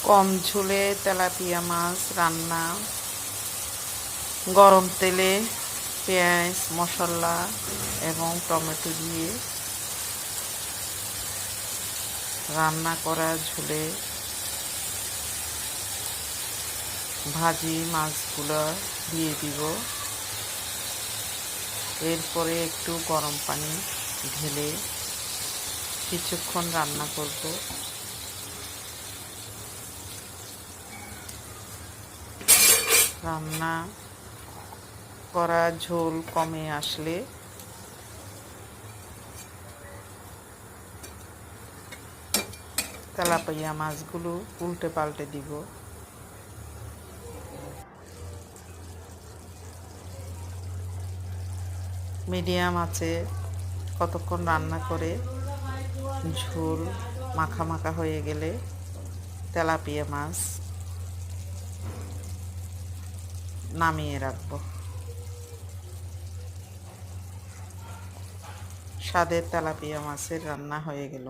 কম ঝোলে তেলাপিয়া মাছ রান্না। গরম তেলে পেঁয়াজ মশলা এবং টমেটো দিয়ে রান্না করা ঝোলে ভাজি মাছগুলো দিয়ে দিব। এরপরে একটু গরম পানি ঢেলে কিছুক্ষণ রান্না করব। রান্না করা ঝোল কমে আসলে তেলাপিয়া মাছগুলো উল্টে পাল্টে দিব। মিডিয়াম আঁচে কতক্ষণ রান্না করে ঝোল মাখা মাখা হয়ে গেলে তেলাপিয়া মাছ নামিয়ে রাখবো। স্বাদের তেলাপিয়া মাছের রান্না হয়ে গেল।